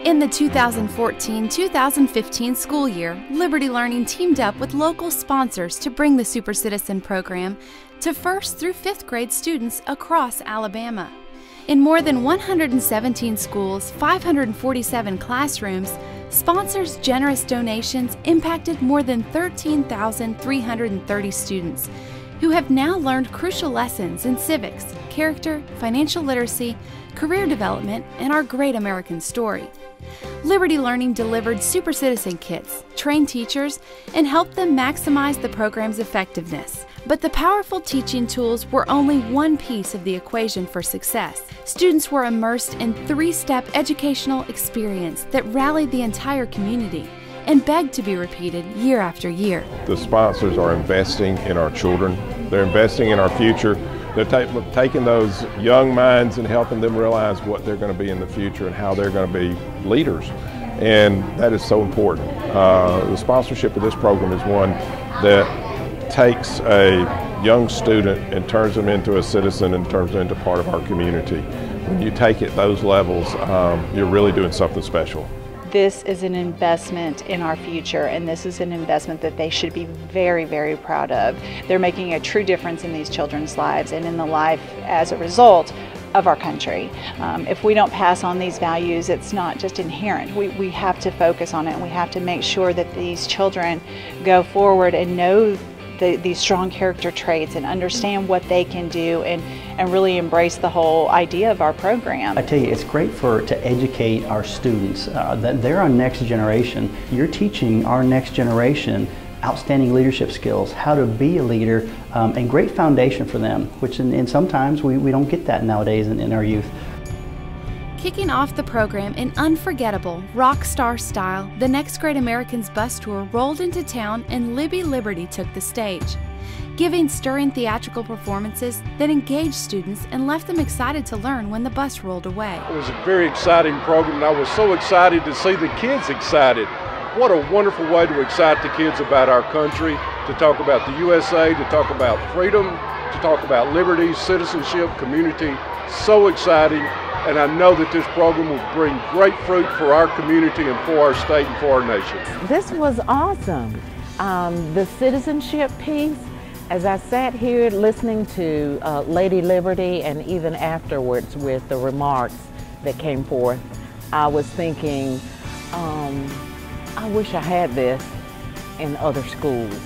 In the 2014-2015 school year, Liberty Learning teamed up with local sponsors to bring the Super Citizen program to 1st through 5th grade students across Alabama. In more than 117 schools, 547 classrooms, sponsors' generous donations impacted more than 13,330 students who have now learned crucial lessons in civics, character, financial literacy, career development, and our great American story. Liberty Learning delivered Super Citizen kits, trained teachers, and helped them maximize the program's effectiveness. But the powerful teaching tools were only one piece of the equation for success. Students were immersed in 3-step educational experience that rallied the entire community and begged to be repeated year after year. The sponsors are investing in our children. They're investing in our future. They're taking those young minds and helping them realize what they're going to be in the future and how they're going to be leaders. And that is so important. The sponsorship of this program is one that takes a young student and turns them into a citizen and turns them into part of our community. When you take it those levels, you're really doing something special. This is an investment in our future, and this is an investment that they should be very, very proud of. They're making a true difference in these children's lives and in the life, as a result, of our country. If we don't pass on these values, it's not just inherent. We have to focus on it, and we have to make sure that these children go forward and know these strong character traits and understand what they can do and really embrace the whole idea of our program. I tell you, it's great to educate our students. That they're our next generation. You're teaching our next generation outstanding leadership skills, how to be a leader, and great foundation for them, which and sometimes we don't get that nowadays in our youth. Kicking off the program in unforgettable rock star style, the Next Great Americans bus tour rolled into town and Libby Liberty took the stage, giving stirring theatrical performances that engaged students and left them excited to learn when the bus rolled away. It was a very exciting program, and I was so excited to see the kids excited. What a wonderful way to excite the kids about our country, to talk about the USA, to talk about freedom, to talk about liberty, citizenship, community. So exciting. And I know that this program will bring great fruit for our community and for our state and for our nation. This was awesome. The citizenship piece, as I sat here listening to Lady Liberty and even afterwards with the remarks that came forth, I was thinking, I wish I had this in other schools.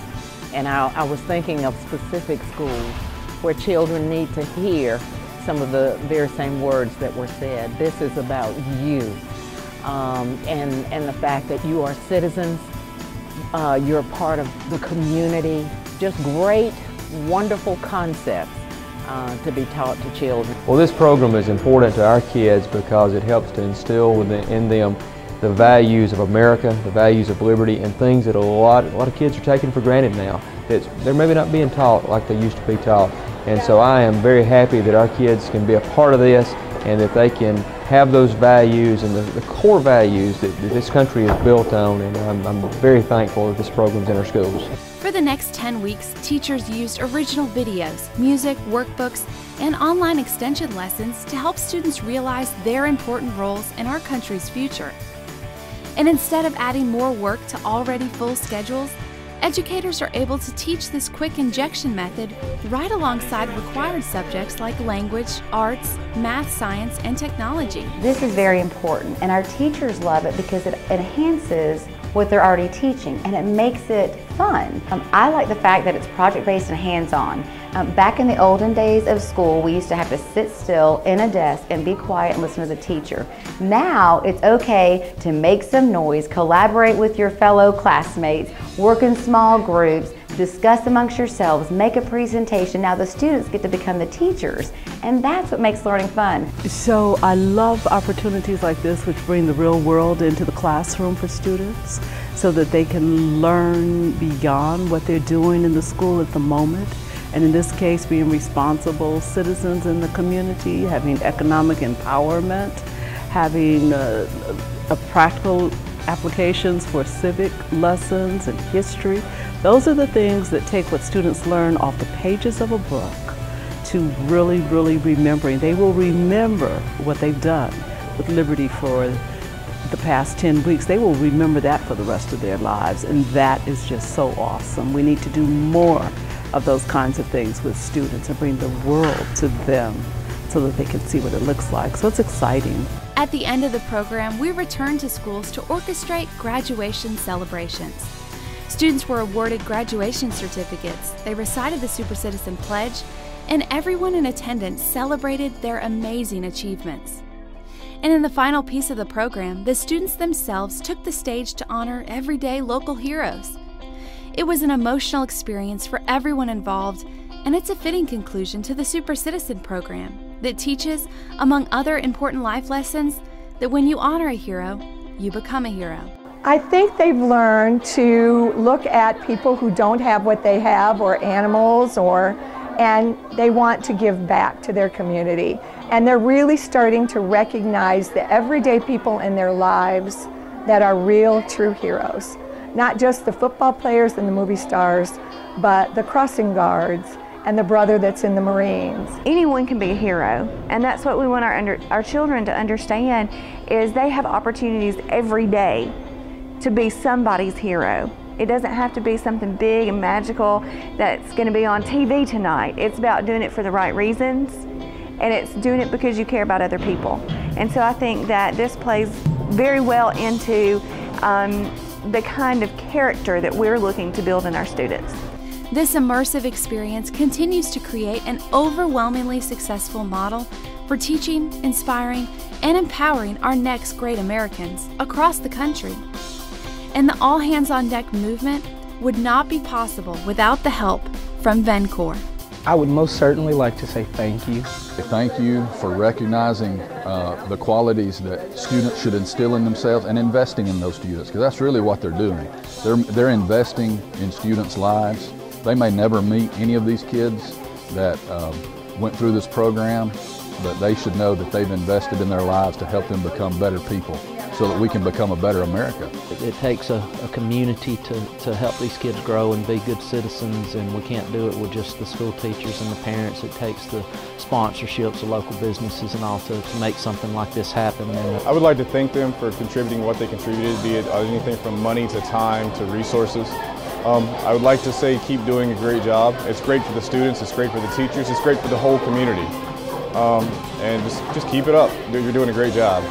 And I was thinking of specific schools where children need to hear some of the very same words that were said. This is about you, and the fact that you are citizens, you're a part of the community. Just great, wonderful concepts to be taught to children. Well, this program is important to our kids because it helps to instill in them the values of America, the values of liberty, and things that a lot of kids are taking for granted now. They're maybe not being taught like they used to be taught. And so I am very happy that our kids can be a part of this and that they can have those values and the core values that this country is built on, and I'm very thankful that this program's in our schools. For the next 10 weeks, teachers used original videos, music, workbooks, and online extension lessons to help students realize their important roles in our country's future. And instead of adding more work to already full schedules, educators are able to teach this quick injection method right alongside required subjects like language, arts, math, science, and technology. This is very important, and our teachers love it because it enhances what they're already teaching, and it makes it fun. I like the fact that it's project-based and hands-on. Back in the olden days of school, we used to have to sit still in a desk and be quiet and listen to the teacher. Now, it's okay to make some noise, collaborate with your fellow classmates, work in small groups, discuss amongst yourselves, make a presentation. Now the students get to become the teachers, and that's what makes learning fun. So I love opportunities like this which bring the real world into the classroom for students so that they can learn beyond what they're doing in the school at the moment. And in this case, being responsible citizens in the community, having economic empowerment, having practical applications for civic lessons and history. Those are the things that take what students learn off the pages of a book to really, really remembering. They will remember what they've done with Liberty for the past 10 weeks, they will remember that for the rest of their lives, and that is just so awesome. We need to do more of those kinds of things with students and bring the world to them so that they can see what it looks like. So it's exciting. At the end of the program, we returned to schools to orchestrate graduation celebrations. Students were awarded graduation certificates, they recited the Super Citizen Pledge, and everyone in attendance celebrated their amazing achievements. And in the final piece of the program, the students themselves took the stage to honor everyday local heroes. It was an emotional experience for everyone involved, and it's a fitting conclusion to the Super Citizen program that teaches, among other important life lessons, that when you honor a hero, you become a hero. I think they've learned to look at people who don't have what they have, or animals, and they want to give back to their community. And they're really starting to recognize the everyday people in their lives that are real, true heroes. Not just the football players and the movie stars, but the crossing guards and the brother that's in the Marines. Anyone can be a hero, and that's what we want our children to understand, is they have opportunities every day to be somebody's hero. It doesn't have to be something big and magical that's going to be on TV tonight. It's about doing it for the right reasons, and it's doing it because you care about other people. And so I think that this plays very well into the kind of character that we're looking to build in our students. This immersive experience continues to create an overwhelmingly successful model for teaching, inspiring, and empowering our next great Americans across the country. And the All Hands on Deck movement would not be possible without the help from Vencore. I would most certainly like to say thank you. Thank you for recognizing the qualities that students should instill in themselves and investing in those students, because that's really what they're doing. They're investing in students' lives. They may never meet any of these kids that went through this program, but they should know that they've invested in their lives to help them become better people so that we can become a better America. It takes a community to help these kids grow and be good citizens, and we can't do it with just the school teachers and the parents. It takes the sponsorships of local businesses and all to make something like this happen. I would like to thank them for contributing what they contributed, be it anything from money to time to resources. I would like to say keep doing a great job. It's great for the students, it's great for the teachers, it's great for the whole community. And just keep it up. You're doing a great job.